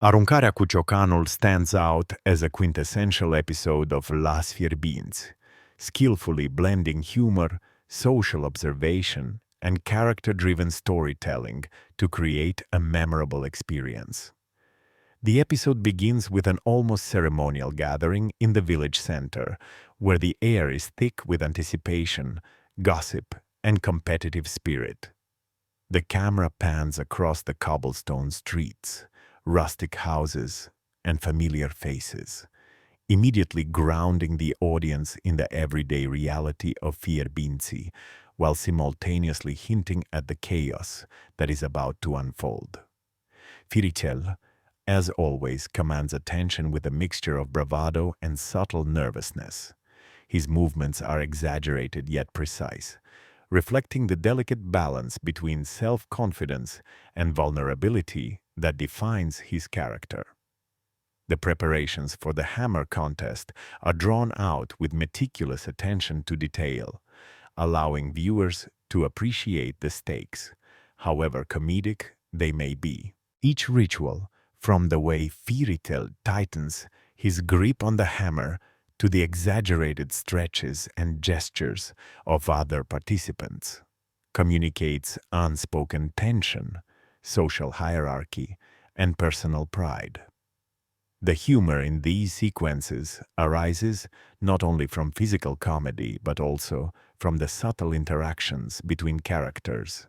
Aruncarea cu ciocanul stands out as a quintessential episode of Las Fierbinți, skillfully blending humor, social observation, and character-driven storytelling to create a memorable experience. The episode begins with an almost ceremonial gathering in the village center, where the air is thick with anticipation, gossip, and competitive spirit. The camera pans across the cobblestone streets, rustic houses, and familiar faces, immediately grounding the audience in the everyday reality of Fierbinți, while simultaneously hinting at the chaos that is about to unfold. Secretele, as always, commands attention with a mixture of bravado and subtle nervousness. His movements are exaggerated yet precise, reflecting the delicate balance between self-confidence and vulnerability that defines his character. The preparations for the hammer contest are drawn out with meticulous attention to detail, allowing viewers to appreciate the stakes, however comedic they may be. Each ritual, from the way Secretele tightens his grip on the hammer to the exaggerated stretches and gestures of other participants, communicates unspoken tension, social hierarchy, and personal pride. The humor in these sequences arises not only from physical comedy but also from the subtle interactions between characters.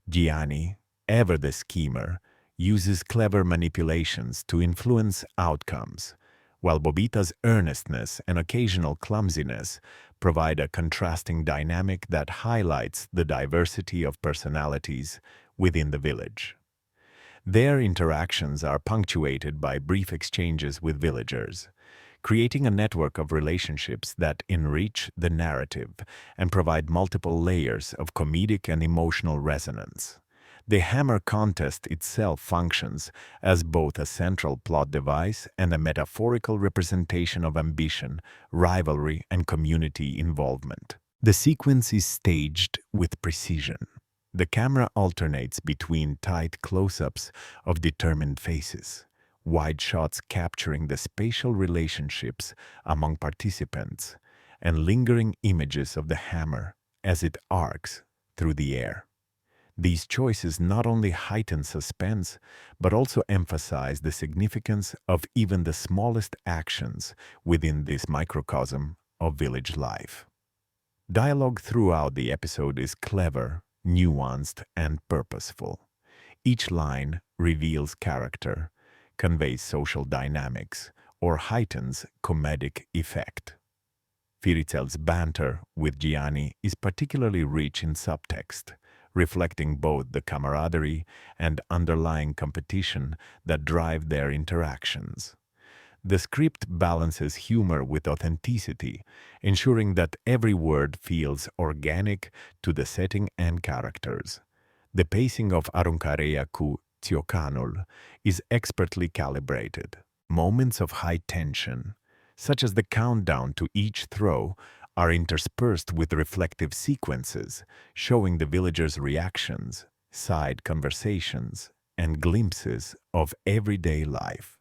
Gianni, ever the schemer, uses clever manipulations to influence outcomes, while Bobita's earnestness and occasional clumsiness provide a contrasting dynamic that highlights the diversity of personalities within the village. Their interactions are punctuated by brief exchanges with villagers, creating a network of relationships that enrich the narrative and provide multiple layers of comedic and emotional resonance. The hammer contest itself functions as both a central plot device and a metaphorical representation of ambition, rivalry, and community involvement. The sequence is staged with precision. The camera alternates between tight close-ups of determined faces, wide shots capturing the spatial relationships among participants, and lingering images of the hammer as it arcs through the air. These choices not only heighten suspense, but also emphasize the significance of even the smallest actions within this microcosm of village life. Dialogue throughout the episode is clever, nuanced, and purposeful. Each line reveals character, conveys social dynamics, or heightens comedic effect. Secretele's banter with Gianni is particularly rich in subtext, reflecting both the camaraderie and underlying competition that drive their interactions. The script balances humor with authenticity, ensuring that every word feels organic to the setting and characters. The pacing of Aruncarea cu ciocanul is expertly calibrated. Moments of high tension, such as the countdown to each throw, are interspersed with reflective sequences, showing the villagers' reactions, side conversations, and glimpses of everyday life.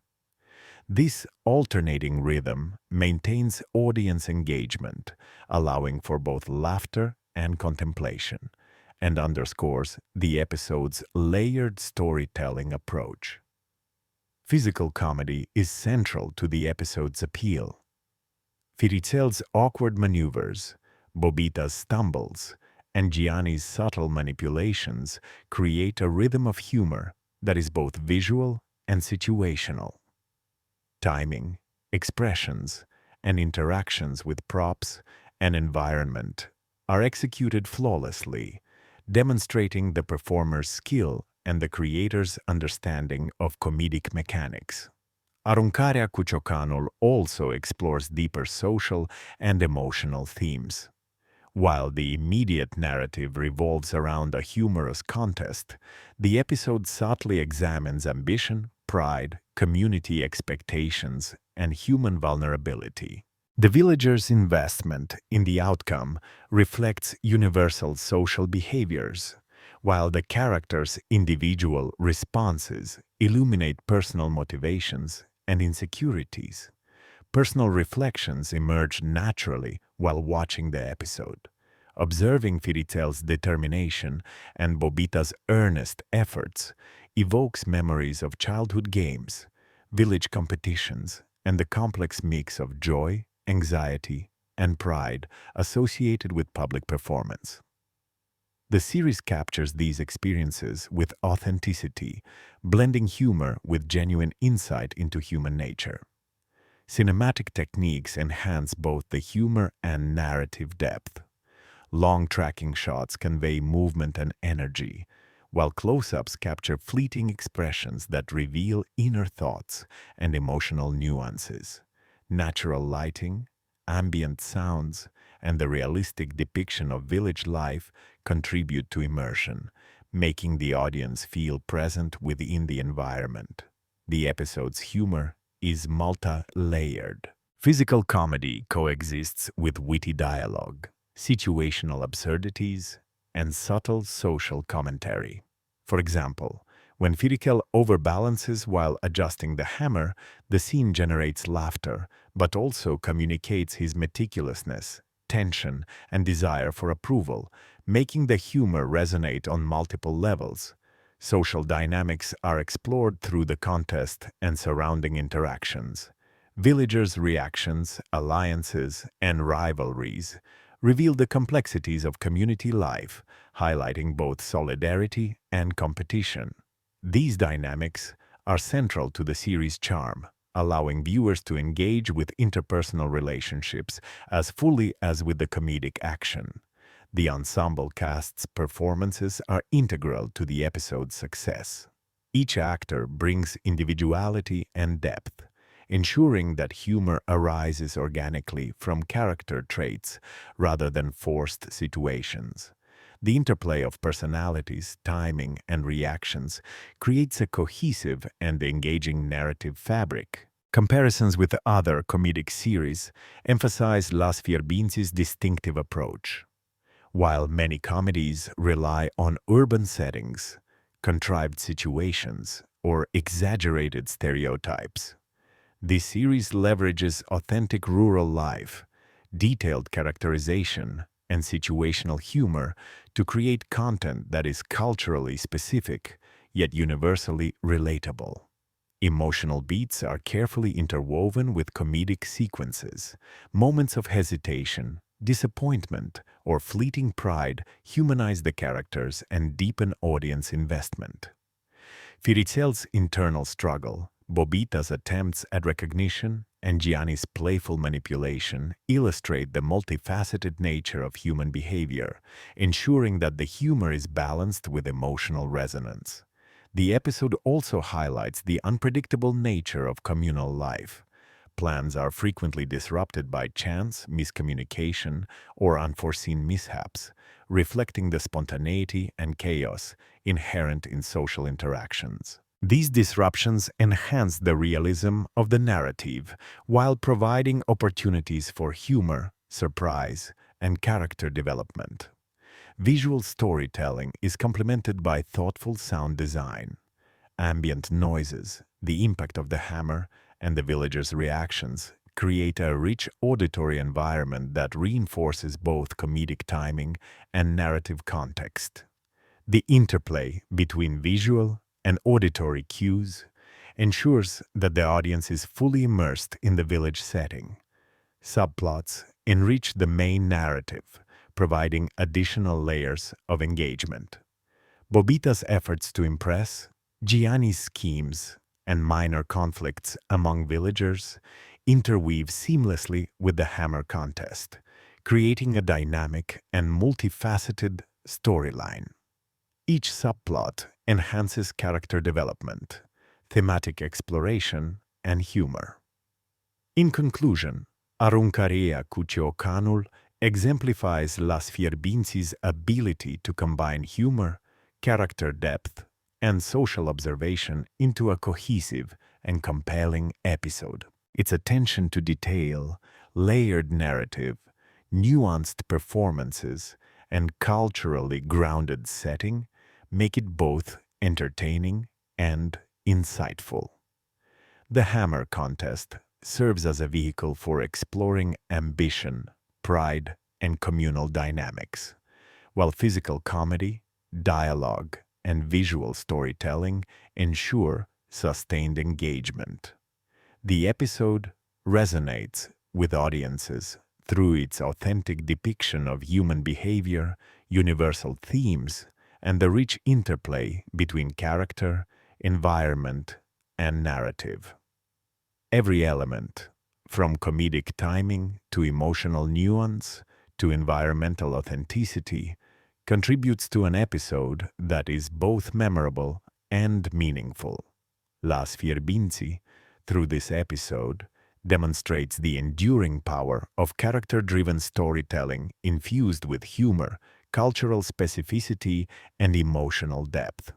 This alternating rhythm maintains audience engagement, allowing for both laughter and contemplation, and underscores the episode's layered storytelling approach. Physical comedy is central to the episode's appeal. Secretele's awkward maneuvers, Bobita's stumbles, and Gianni's subtle manipulations create a rhythm of humor that is both visual and situational. Timing, expressions, and interactions with props and environment are executed flawlessly, demonstrating the performer's skill and the creator's understanding of comedic mechanics. Aruncarea cu ciocanul also explores deeper social and emotional themes. While the immediate narrative revolves around a humorous contest, the episode subtly examines ambition, pride, community expectations, and human vulnerability. The villagers' investment in the outcome reflects universal social behaviors, while the characters' individual responses illuminate personal motivations and insecurities. Personal reflections emerge naturally while watching the episode. Observing Firitel's determination and Bobita's earnest efforts evokes memories of childhood games, village competitions, and the complex mix of joy, anxiety, and pride associated with public performance. The series captures these experiences with authenticity, blending humor with genuine insight into human nature. Cinematic techniques enhance both the humor and narrative depth. Long tracking shots convey movement and energy, while close-ups capture fleeting expressions that reveal inner thoughts and emotional nuances. Natural lighting, ambient sounds, and the realistic depiction of village life contribute to immersion, making the audience feel present within the environment. The episode's humor is multi-layered. Physical comedy coexists with witty dialogue, situational absurdities, and subtle social commentary. For example, when Firikel overbalances while adjusting the hammer, the scene generates laughter, but also communicates his meticulousness, tension, and desire for approval, making the humor resonate on multiple levels. Social dynamics are explored through the contest and surrounding interactions. Villagers' reactions, alliances, and rivalries reveal the complexities of community life, highlighting both solidarity and competition. These dynamics are central to the series' charm, allowing viewers to engage with interpersonal relationships as fully as with the comedic action. The ensemble cast's performances are integral to the episode's success. Each actor brings individuality and depth, ensuring that humor arises organically from character traits rather than forced situations. The interplay of personalities, timing, and reactions creates a cohesive and engaging narrative fabric. Comparisons with other comedic series emphasize Las Fierbintsi's distinctive approach. While many comedies rely on urban settings, contrived situations, or exaggerated stereotypes, this series leverages authentic rural life, detailed characterization, and situational humor to create content that is culturally specific yet universally relatable. Emotional beats are carefully interwoven with comedic sequences. Moments of hesitation, disappointment, or fleeting pride humanize the characters and deepen audience investment. Firitel's internal struggle, Bobita's attempts at recognition, and Gianni's playful manipulation illustrate the multifaceted nature of human behavior, ensuring that the humor is balanced with emotional resonance. The episode also highlights the unpredictable nature of communal life. Plans are frequently disrupted by chance, miscommunication, or unforeseen mishaps, reflecting the spontaneity and chaos inherent in social interactions. These disruptions enhance the realism of the narrative while providing opportunities for humor, surprise, and character development. Visual storytelling is complemented by thoughtful sound design. Ambient noises, the impact of the hammer, and the villagers' reactions create a rich auditory environment that reinforces both comedic timing and narrative context. The interplay between visual and auditory cues ensures that the audience is fully immersed in the village setting. Subplots enrich the main narrative, providing additional layers of engagement. Bobita's efforts to impress, Gianni's schemes, and minor conflicts among villagers interweave seamlessly with the hammer contest, creating a dynamic and multifaceted storyline. Each subplot enhances character development, thematic exploration, and humor. In conclusion, Aruncarea cu ciocanul exemplifies Las Fierbinți's ability to combine humor, character depth, and social observation into a cohesive and compelling episode. Its attention to detail, layered narrative, nuanced performances, and culturally grounded setting make it both entertaining and insightful. The Hammer contest serves as a vehicle for exploring ambition, pride, and communal dynamics, while physical comedy, dialogue, and visual storytelling ensure sustained engagement. The episode resonates with audiences through its authentic depiction of human behavior, universal themes, and the rich interplay between character, environment, and narrative. Every element, from comedic timing to emotional nuance to environmental authenticity, contributes to an episode that is both memorable and meaningful. Las Fierbinți, through this episode, demonstrates the enduring power of character-driven storytelling infused with humor, cultural specificity, and emotional depth.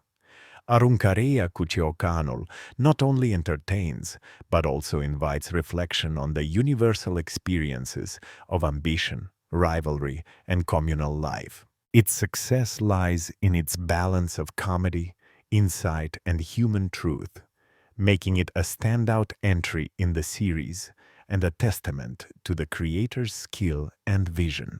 Aruncarea cu ciocanul not only entertains, but also invites reflection on the universal experiences of ambition, rivalry, and communal life. Its success lies in its balance of comedy, insight, and human truth, making it a standout entry in the series and a testament to the creator's skill and vision.